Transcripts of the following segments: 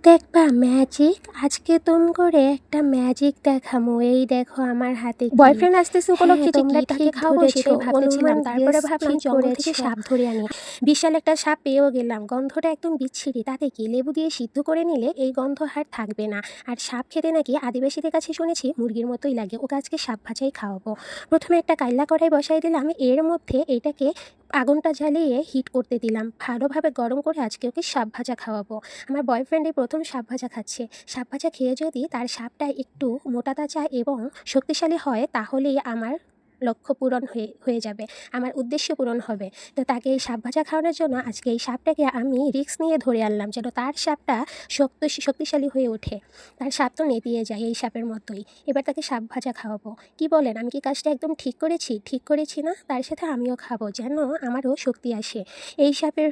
দেখবা ম্যাজিক, আজকে তুম করে একটা ম্যাজিক দেখামো। এই দেখো আমার হাতে কি। বয়ফ্রেন্ড আসতেছে উপলক্ষে যে তোমরা কি তাকে ঠিক খাওয়াবো ধরেছো, সেটাই ভাবতেছিলাম। অনুমান তারপরে গেস ভাবলাম ঠিক জঙ্গল থেকে করেছো। সাপ ধরে আনি। বিশাল একটা সাপ পেয়েও গেলাম। গন্ধটা একদম বিচ্ছিরি, তাতে কি লেবু দিয়ে সিদ্ধ করে নিলে এই গন্ধ আর থাকবে না। আর সাপ খেতে নাকি আদিবাসীদের কাছে শুনেছি মুরগির মতোই লাগে। ওকে আজকে সাপ ভাজাই খাওয়াবো। প্রথমে একটা কাইলা কড়াই বসাই দিলাম, এর মধ্যে এটাকে আগুনটা জ্বালিয়ে হিট করতে দিলাম। ভালোভাবে গরম করে আজকে ওকে সাপ ভাজা খাওয়াবো। আমার বয়ফ্রেন্ড এই প্রথম সাপ ভাজা খাচ্ছে। সাপ ভাজা খেয়ে যদি তার সাপটা একটু মোটা তাজা এবং শক্তিশালী হয় তাহলেই আমার লক্ষ্য পূরণ হয়ে যাবে, আমার উদ্দেশ্য পূরণ হবে। তো তাকে এই সাপ ভাজা খাওয়ানোর জন্য আজকে এই সাপটাকে আমি রিস্ক নিয়ে ধরে আনলাম, যেন তার সাপটা শক্তিশালী হয়ে ওঠে। তার সাপ তো নেতিয়ে যায় এই সাপের মতোই। এবার তাকে সাপ ভাজা খাওয়াবো। কি বলেন, আমি কি কাজটা একদম ঠিক করেছি না? তার সাথে আমিও খাবো, যেন আমারও শক্তি আসে। এই সাপের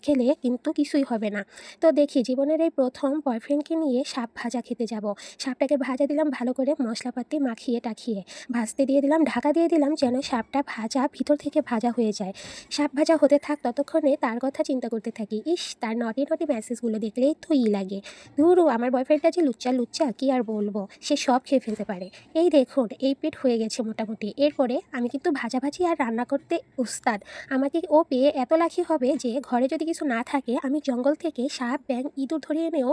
খেলে কিন্তু কিছুই হবে না। তো দেখি জীবনের এই প্রথম বয়ফ্রেন্ডকে নিয়ে সাপ ভাজা খেতে যাব। সাপটাকে ভাজা দিলাম ভালো করে মশলাপাতি মাখিয়ে টাখিয়ে, ভাজতে দিয়ে দিলাম, ঢাকা দিয়ে দিলাম, যেন সাপটা ভাজা ভিতর থেকে ভাজা হয়ে যায়। সাপ ভাজা হতে থাক, ততক্ষণে তার কথা চিন্তা করতে থাকি। ইস, তার নটি মেসেজগুলো দেখলেই তো লাগে। ধুরু, আমার বয়ফ্রেন্ডটা যে লুচ্চা কি আর বলবো, সে সব খেয়ে ফেলতে পারে। এই দেখুন, এই পেট হয়ে গেছে মোটামুটি। এরপরে আমি কিন্তু ভাজাভাজি আর রান্না করতে উস্তাদ। আমাকে ও পেয়ে এত লাখি হবে যে ঘরে যদি কিছু না থাকে আমি জঙ্গল থেকে সাপ, ব্যাঙ, ইঁদুর ধরে এনেও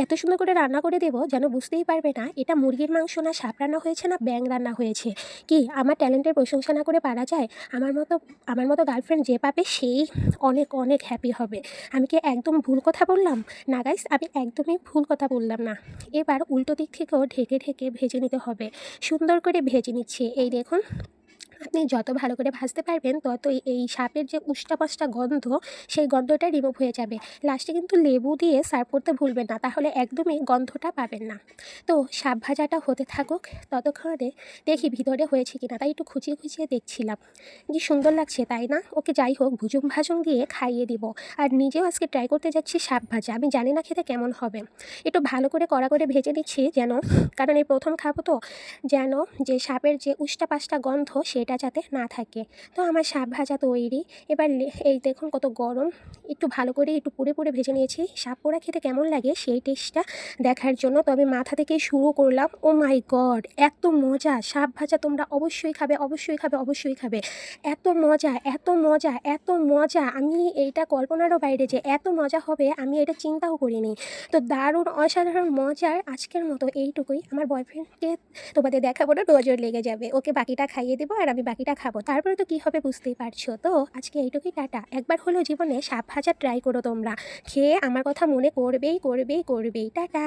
এত সুন্দর করে রান্না করে দেবো যেন বুঝতেই পারবে না এটা মুরগির মাংস না সাপ রান্না হয়েছে না ব্যাঙ রান্না হয়েছে। কি আমার ট্যালেন্টের প্রশংসা না করে পারা যায়? আমার মতো গার্লফ্রেন্ড যে পাবে সেই অনেক অনেক হ্যাপি হবে। আমি কি একদম ভুল কথা বললাম? না গাইস, আমি একদমই ভুল কথা বললাম না। এবার উল্টো দিক থেকেও ঢেকে ঢেকে ভেজে নিতে হবে। সুন্দর করে ভেজে নিচ্ছি। এই দেখুন, আপনি যত ভালো করে ভাজতে পারবেন ততই এই সাপের যে উষ্টা পাষ্টা গন্ধ, সেই গন্ধটা রিমুভ হয়ে যাবে। লাস্টে কিন্তু লেবু দিয়ে সার্ভ করতে ভুলবেন না, তাহলে একদমই গন্ধটা পাবেন না। তো সাপ ভাজাটা হতে থাকুক, ততক্ষণে দেখি ভিতরে হয়েছে কিনা, তাই একটু খুঁচিয়ে খুঁচিয়ে দেখছিলাম। কি সুন্দর লাগছে তাই না? ওকে যাই হোক ভুজুং ভাজুং দিয়ে খাইয়ে দিব। আর নিজেও আজকে ট্রাই করতে যাচ্ছি সাপ ভাজা। আমি জানি না খেতে কেমন হবে। একটু ভালো করে কড়া করে ভেজে নিচ্ছি, যেন, কারণ এই প্রথম খাবো তো, যেন যে সাপের যে উষ্টা পাষ্টা গন্ধ সেটা যাতে না থাকে। তো আমার সাপ ভাজা তৈরি। এবার এই দেখুন কত গরম, একটু ভালো করে একটু পুড়ে পুড়ে ভেজে নিয়েছি। সাপ পোড়া খেতে কেমন লাগে সেই টেস্টটা দেখার জন্য তবে মাথা থেকে শুরু করলাম। ও মাই গড, এত মজা! সাপ ভাজা তোমরা অবশ্যই খাবে, অবশ্যই খাবে, অবশ্যই খাবে। এত মজা, এত মজা, এত মজা! আমি এইটা কল্পনারও বাইরে যে এত মজা হবে আমি এটা চিন্তাও করিনি। তো দারুণ অসাধারণ মজার আজকের মতো এইটুকুই। আমার বয়ফ্রেন্ডকে তোমাদের দেখাবো না, নজর লেগে যাবে। ওকে বাকিটা খাইয়ে দেবো আর আমি বাকিটা খাবো। তারপরে তো কী হবে বুঝতেই পারছো। তো আজকে এইটুকুই, টাটা। একবার হলেও জীবনে সাপ ভাজা ট্রাই করো তোমরা। খেয়ে আমার কথা মনে করবেই, টাটা।